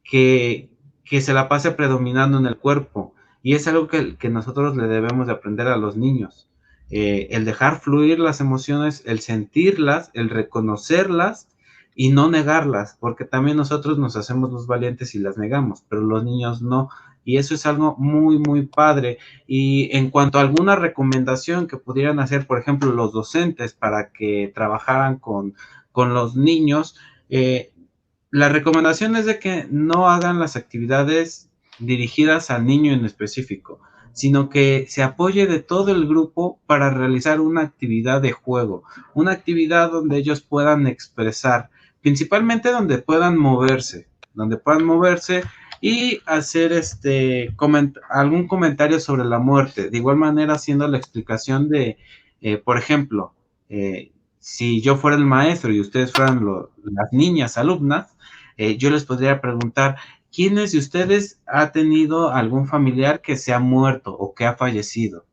que, que se la pase predominando en el cuerpo. Y es algo que nosotros le debemos de aprender a los niños. El dejar fluir las emociones, el sentirlas, el reconocerlas y no negarlas, porque también nosotros nos hacemos los valientes y las negamos, pero los niños no. Y eso es algo muy, muy padre. Y en cuanto a alguna recomendación que pudieran hacer, por ejemplo, los docentes para que trabajaran con los niños, la recomendación es de que no hagan las actividades dirigidas al niño en específico, sino que se apoye de todo el grupo para realizar una actividad de juego, una actividad donde ellos puedan expresar, principalmente donde puedan moverse y hacer algún comentario sobre la muerte. De igual manera, haciendo la explicación de, por ejemplo, si yo fuera el maestro y ustedes fueran las niñas alumnas, yo les podría preguntar, ¿quiénes de ustedes ha tenido algún familiar que se ha muerto o que ha fallecido?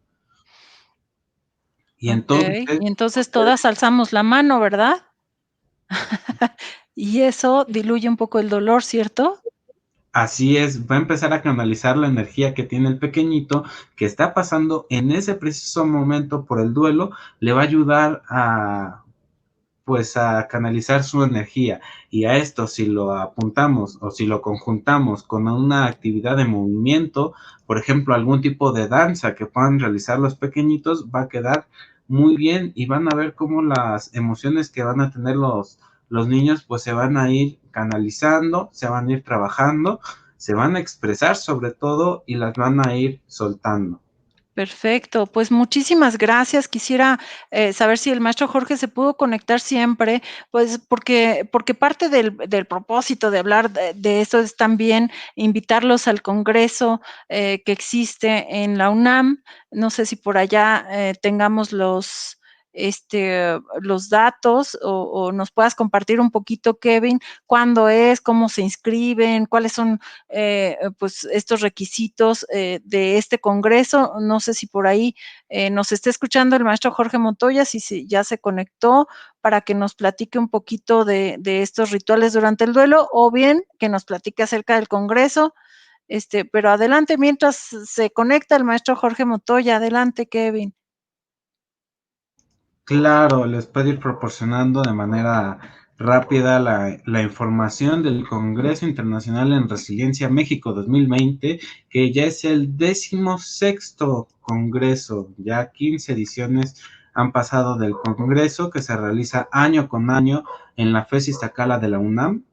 Y Okey, entonces, y entonces todas alzamos la mano, ¿verdad? Y eso diluye un poco el dolor, ¿cierto? así es, va a empezar a canalizar la energía que tiene el pequeñito, que está pasando en ese preciso momento por el duelo, le va a ayudar a canalizar su energía. Y a esto, si lo apuntamos o si lo conjuntamos con una actividad de movimiento, por ejemplo, algún tipo de danza que puedan realizar los pequeñitos, va a quedar muy bien y van a ver cómo las emociones que van a tener los niños, pues se van a ir canalizando, se van a ir trabajando, se van a expresar sobre todo y las van a ir soltando. Perfecto, pues muchísimas gracias. Quisiera saber si el maestro Jorge se pudo conectar siempre, pues porque parte del propósito de hablar de eso es también invitarlos al congreso que existe en la UNAM. No sé si por allá tengamos los datos o nos puedas compartir un poquito, Kevin, cuándo es, cómo se inscriben, cuáles son pues estos requisitos de este congreso. No sé si por ahí nos está escuchando el maestro Jorge Montoya, si ya se conectó para que nos platique un poquito de estos rituales durante el duelo, o bien que nos platique acerca del congreso. Pero adelante, mientras se conecta el maestro Jorge Montoya, adelante, Kevin. Claro, les puedo ir proporcionando de manera rápida la información del Congreso Internacional en Resiliencia México 2020, que ya es el 16º Congreso, ya 15 ediciones han pasado del Congreso, que se realiza año con año en la FES Iztacala de la UNAM,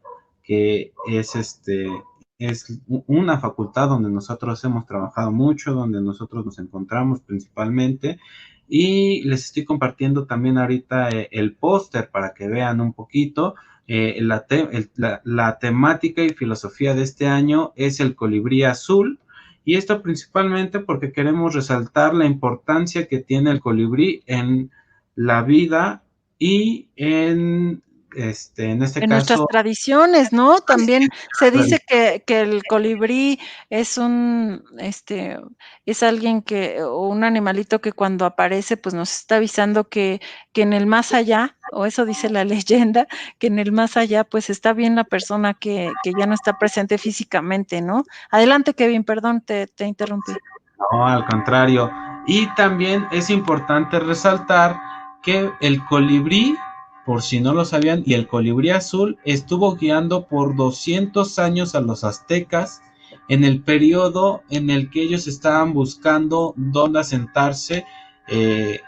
que es una facultad donde nosotros hemos trabajado mucho, donde nosotros nos encontramos principalmente, y les estoy compartiendo también ahorita el póster para que vean un poquito. La temática y filosofía de este año es el colibrí azul, y esto principalmente porque queremos resaltar la importancia que tiene el colibrí en la vida y en este En nuestras caso, tradiciones, ¿no? También se dice que el colibrí es es alguien o un animalito que cuando aparece, pues nos está avisando que en el más allá, o eso dice la leyenda, que en el más allá, pues está bien la persona que ya no está presente físicamente, ¿no? Adelante, Kevin, perdón, te interrumpí. no, al contrario. Y también es importante resaltar que el colibrí, por si no lo sabían, y el colibrí azul estuvo guiando por 200 años a los aztecas en el periodo en el que ellos estaban buscando dónde asentarse, eh,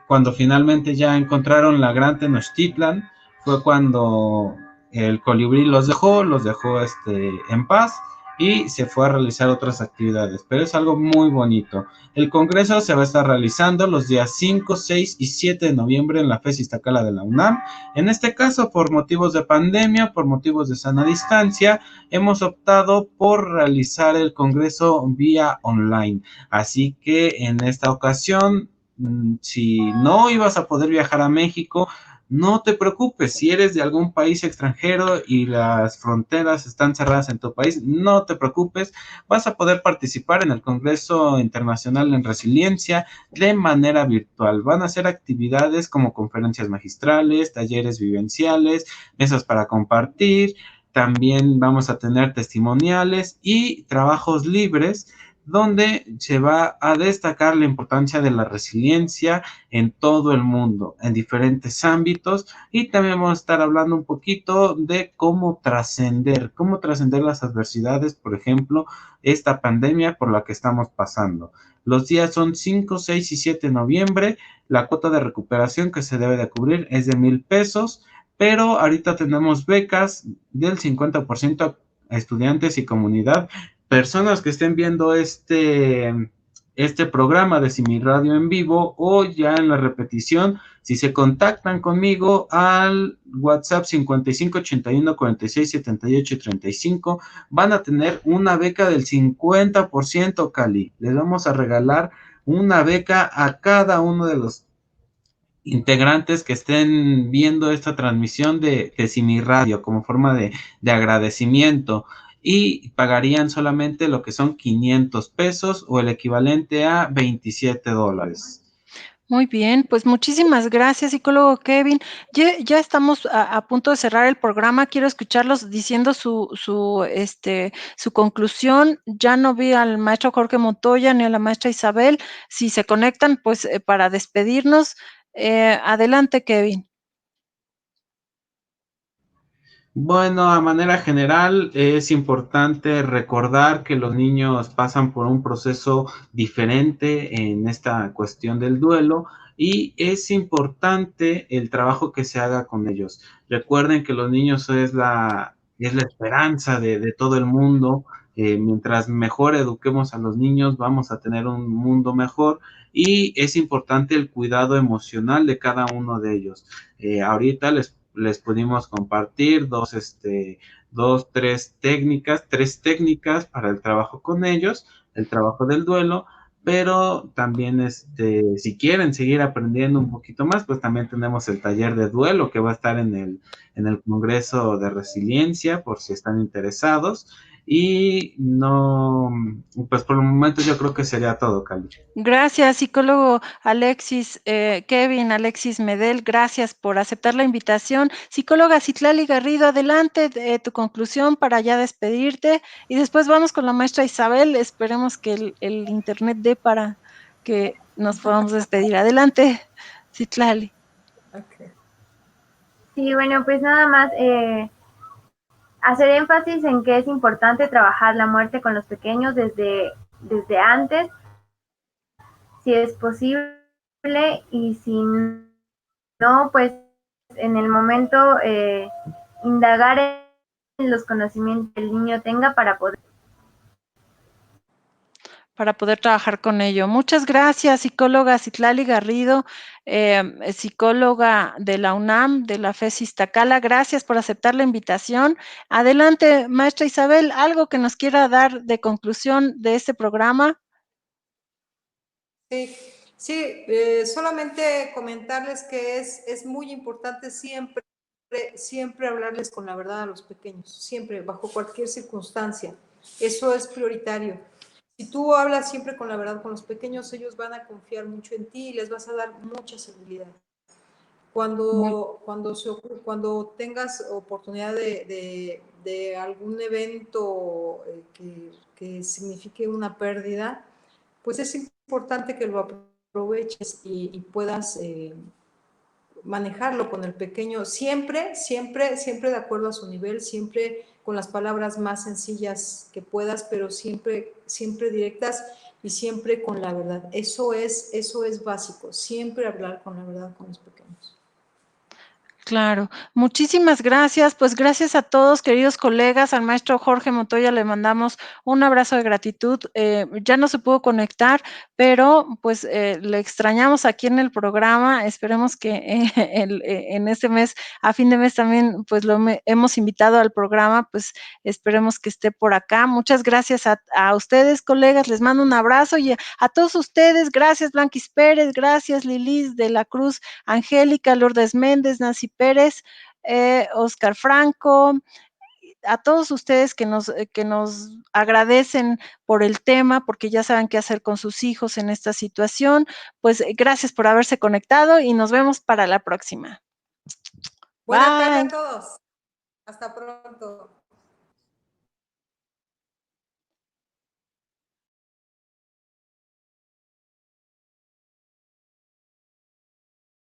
cuando finalmente ya encontraron la gran Tenochtitlan, fue cuando el colibrí los dejó en paz y se fue a realizar otras actividades, pero es algo muy bonito. El congreso se va a estar realizando los días 5, 6 y 7 de noviembre en la FES Iztacala de la UNAM. En este caso, por motivos de pandemia, por motivos de sana distancia, hemos optado por realizar el congreso vía online. Así que en esta ocasión, si no ibas a poder viajar a México, no te preocupes. Si eres de algún país extranjero y las fronteras están cerradas en tu país, no te preocupes. Vas a poder participar en el Congreso Internacional en Resiliencia de manera virtual. Van a ser actividades como conferencias magistrales, talleres vivenciales, mesas para compartir. También vamos a tener testimoniales y trabajos libres donde se va a destacar la importancia de la resiliencia en todo el mundo, en diferentes ámbitos, y también vamos a estar hablando un poquito de cómo trascender las adversidades, por ejemplo, esta pandemia por la que estamos pasando. Los días son 5, 6 y 7 de noviembre. La cuota de recuperación que se debe de cubrir es de 1,000 pesos, pero ahorita tenemos becas del 50% a estudiantes y comunidad. Personas que estén viendo este programa de Simi Radio en vivo o ya en la repetición, si se contactan conmigo al WhatsApp 5581 46 78 35, van a tener una beca del 50%, Cali. Les vamos a regalar una beca a cada uno de los integrantes que estén viendo esta transmisión de Simi Radio como forma de agradecimiento, y pagarían solamente lo que son 500 pesos o el equivalente a $27. Muy bien, pues muchísimas gracias, psicólogo Kevin. Ya estamos a punto de cerrar el programa. Quiero escucharlos diciendo su conclusión. Ya no vi al maestro Jorge Montoya ni a la maestra Isabel. Si se conectan, pues para despedirnos. Adelante, Kevin. Bueno, a manera general es importante recordar que los niños pasan por un proceso diferente en esta cuestión del duelo, y es importante el trabajo que se haga con ellos. Recuerden que los niños es la esperanza de todo el mundo. Mientras mejor eduquemos a los niños, vamos a tener un mundo mejor, y es importante el cuidado emocional de cada uno de ellos. Ahorita les pudimos compartir tres técnicas para el trabajo con ellos, el trabajo del duelo, pero también si quieren seguir aprendiendo un poquito más, pues también tenemos el taller de duelo que va a estar en el Congreso de Resiliencia, por si están interesados. Y no, pues por el momento yo creo que sería todo, Cali. Gracias, psicólogo Kevin, Alexis Medel, gracias por aceptar la invitación. Psicóloga Citlali Garrido, adelante tu conclusión para ya despedirte, y después vamos con la maestra Isabel. Esperemos que el internet dé para que nos podamos despedir. Adelante, Citlali. Okay. Sí, bueno, pues nada más hacer énfasis en que es importante trabajar la muerte con los pequeños desde antes, si es posible, y si no, pues en el momento indagar en los conocimientos que el niño tenga para poder Trabajar con ello. Muchas gracias, psicóloga Citlali Garrido, psicóloga de la UNAM, de la FES Iztacala. Gracias por aceptar la invitación. Adelante, maestra Isabel, algo que nos quiera dar de conclusión de este programa. Sí, solamente comentarles que es muy importante siempre hablarles con la verdad a los pequeños, siempre, bajo cualquier circunstancia. Eso es prioritario. Si tú hablas siempre con la verdad con los pequeños, ellos van a confiar mucho en ti y les vas a dar mucha seguridad. Cuando tengas oportunidad de algún evento que signifique una pérdida, pues es importante que lo aproveches y puedas manejarlo con el pequeño, siempre de acuerdo a su nivel, siempre con las palabras más sencillas que puedas, pero siempre directas y siempre con la verdad. Eso es básico, siempre hablar con la verdad con los pequeños. Claro, muchísimas gracias. Pues gracias a todos, queridos colegas. Al maestro Jorge Montoya le mandamos un abrazo de gratitud. Ya no se pudo conectar, pero pues le extrañamos aquí en el programa. Esperemos que en este mes, a fin de mes también, pues hemos invitado al programa, pues esperemos que esté por acá. Muchas gracias a ustedes, colegas. Les mando un abrazo, y a todos ustedes, gracias Blanquis Pérez, gracias Lilis de la Cruz, Angélica, Lourdes Méndez, Nancy Pérez, Oscar Franco, a todos ustedes que nos agradecen por el tema, porque ya saben qué hacer con sus hijos en esta situación. Pues gracias por haberse conectado y nos vemos para la próxima. Buena tarde a todos. Hasta pronto.